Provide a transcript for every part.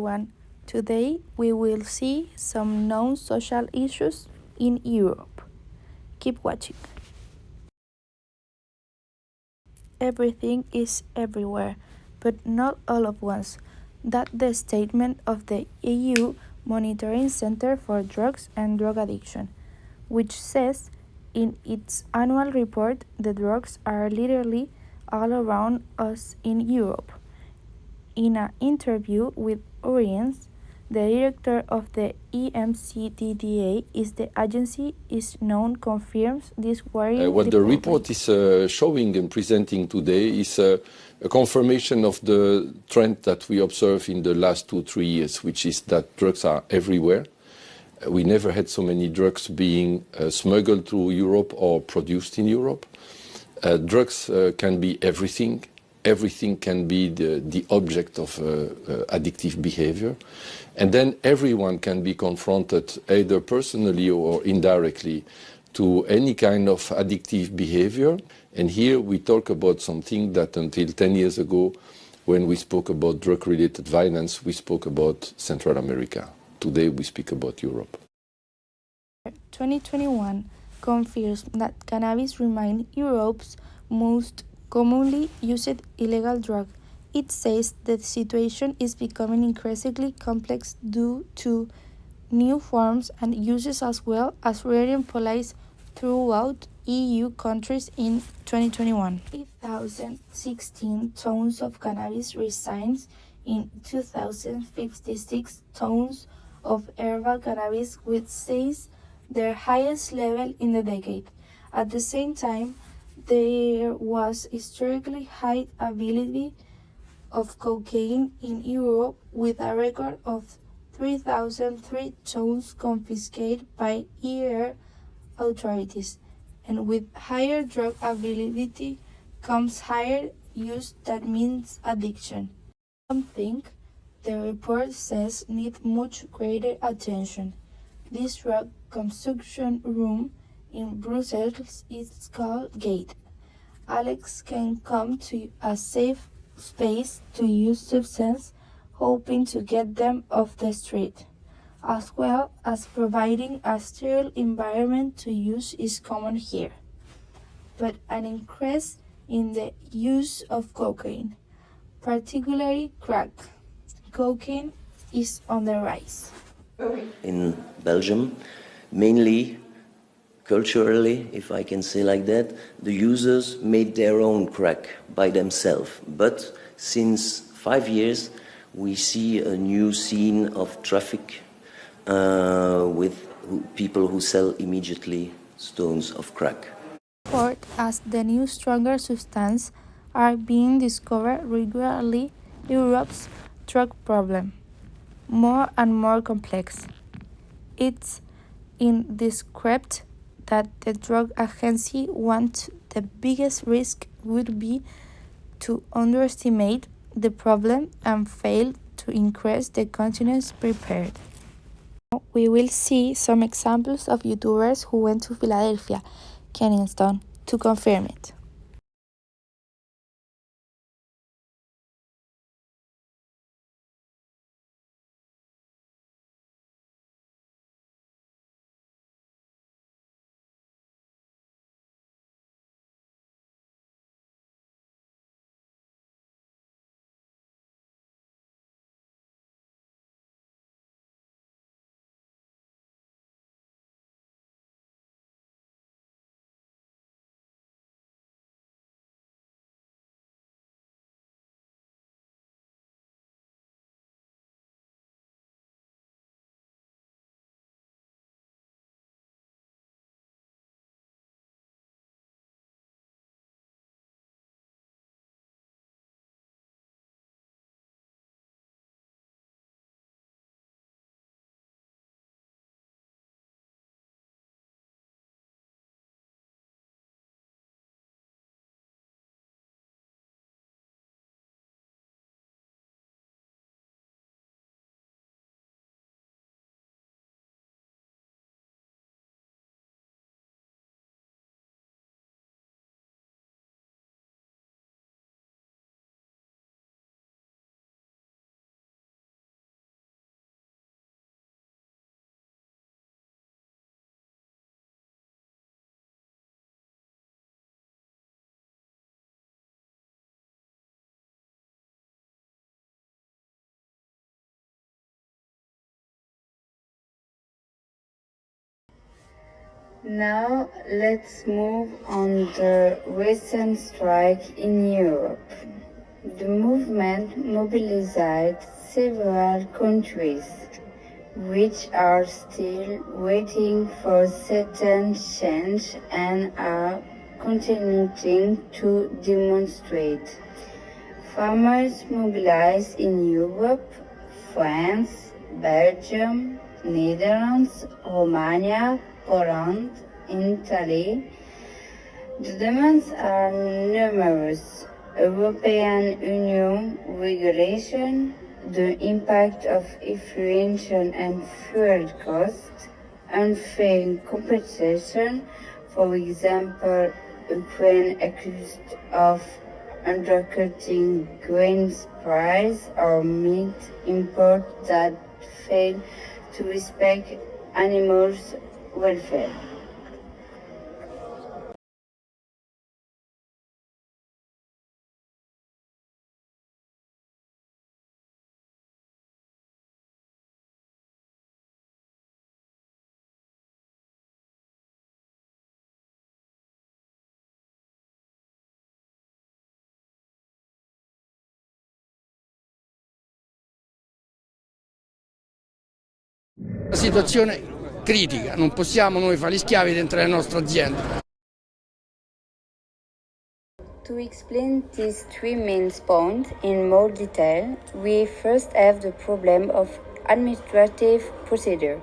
One. Today we will see some known social issues in Europe. Keep watching. Everything is everywhere, but not all at once. That's the statement of the EU Monitoring Center for Drugs and Drug Addiction, which says in its annual report the drugs are literally all around us in Europe. In an interview with Oriens, the director of the EMCDDA is the agency is known confirms this worrying What the report is showing and presenting today is a confirmation of the trend that we observe in the last 2-3 years, which is that drugs are everywhere. We never had so many drugs being smuggled through Europe or produced in Europe. Drugs can be everything. Everything can be the object of addictive behavior. And then everyone can be confronted, either personally or indirectly, to any kind of addictive behavior. And here we talk about something that until 10 years ago, when we spoke about drug-related violence, we spoke about Central America. Today we speak about Europe. 2021 confirms that cannabis remains Europe's most commonly used illegal drug. It says the situation is becoming increasingly complex due to new forms and uses as well as rearing police throughout EU countries in 2021. 3,016 tons of cannabis resides in 2,056 tons of herbal cannabis, which says their highest level in the decade. At the same time, there was historically high availability of cocaine in Europe, with a record of 3,003 tons confiscated by EU authorities. And with higher drug availability comes higher use, that means addiction. Something the report says needs much greater attention. This drug consumption room in Brussels is called GATE. Alex can come to a safe space to use substances, hoping to get them off the street, as well as providing a sterile environment to use is common here. But an increase in the use of cocaine, particularly crack cocaine, is on the rise. In Belgium, mainly culturally, if I can say like that, the users made their own crack by themselves. But since 5 years, we see a new scene of traffic with people who sell immediately stones of crack. As the new stronger substances are being discovered regularly, Europe's drug problem more and more complex. It's indescribable that the drug agency wants the biggest risk would be to underestimate the problem and fail to increase the continent's prepared. Now we will see some examples of YouTubers who went to Philadelphia, Kensington, to confirm it. Now let's move on the recent strike in Europe. The movement mobilized several countries, which are still waiting for certain change and are continuing to demonstrate. Farmers mobilized in Europe, France, Belgium, Netherlands, Romania, Poland, Italy. The demands are numerous. European Union regulation, the impact of inflation and fuel costs, unfair compensation, for example, Ukraine accused of undercutting grains price or meat import that fail to respect animals' welfare. Una situazione critica, non possiamo noi fare gli schiavi dentro le nostre aziende. To explain these three main points in more detail, we first have the problem of administrative procedure.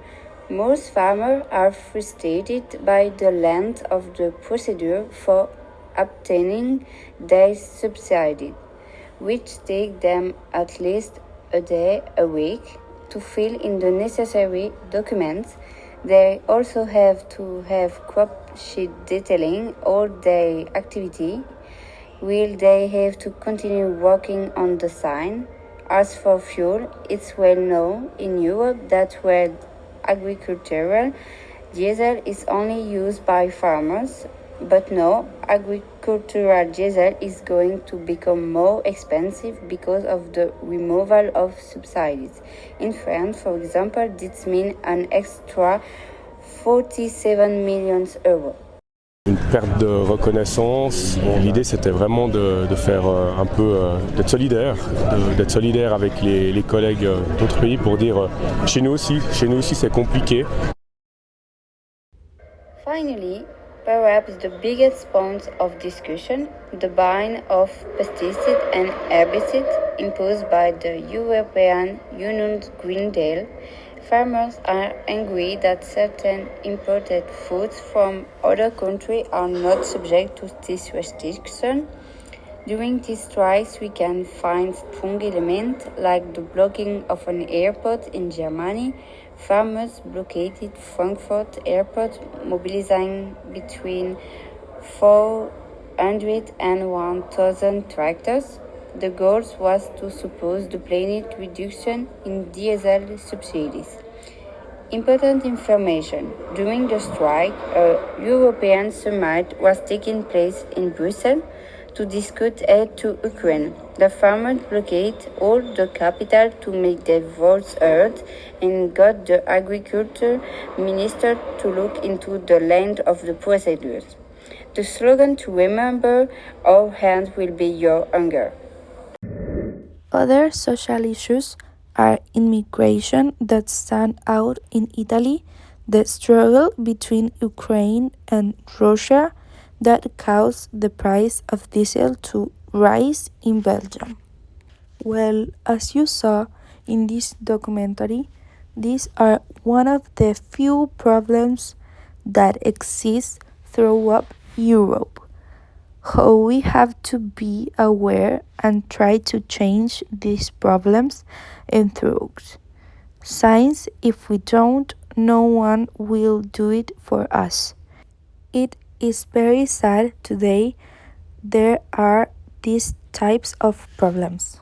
Most farmers are frustrated by the length of the procedure for obtaining their subsidies, which take them at least a day a week to fill in the necessary documents. They also have to have crop sheet detailing all their activity. Will they have to continue working on the sign? As for fuel, it's well known in Europe that where agricultural diesel is only used by farmers, but now agricultural diesel is going to become more expensive because of the removal of subsidies. In France, for example, this means an extra 47 million euros. Une perte de reconnaissance. L'idée c'était vraiment de faire un peu d'être solidaire avec les collègues d'autres pays pour dire chez nous aussi c'est compliqué. Finally, perhaps the biggest point of discussion, the ban of pesticides and herbicides imposed by the European Union's Green Deal. Farmers are angry that certain imported foods from other countries are not subject to this restriction. During these strikes, we can find strong elements like the blocking of an airport in Germany. Farmers blockaded Frankfurt Airport, mobilizing between 400 and 1,000 tractors. The goal was to suppose the planned reduction in diesel subsidies. Important information. During the strike, a European summit was taking place in Brussels to discuss aid to Ukraine. The farmers blockaded all the capital to make their voice heard and got the agriculture minister to look into the length of the procedures. The slogan to remember, our hand will be your hunger. Other social issues are immigration that stand out in Italy, the struggle between Ukraine and Russia that caused the price of diesel to rise in Belgium. Well, as you saw in this documentary, these are one of the few problems that exist throughout Europe. How we have to be aware and try to change these problems and through science. If we don't, no one will do it for us. It is very sad today there are these types of problems.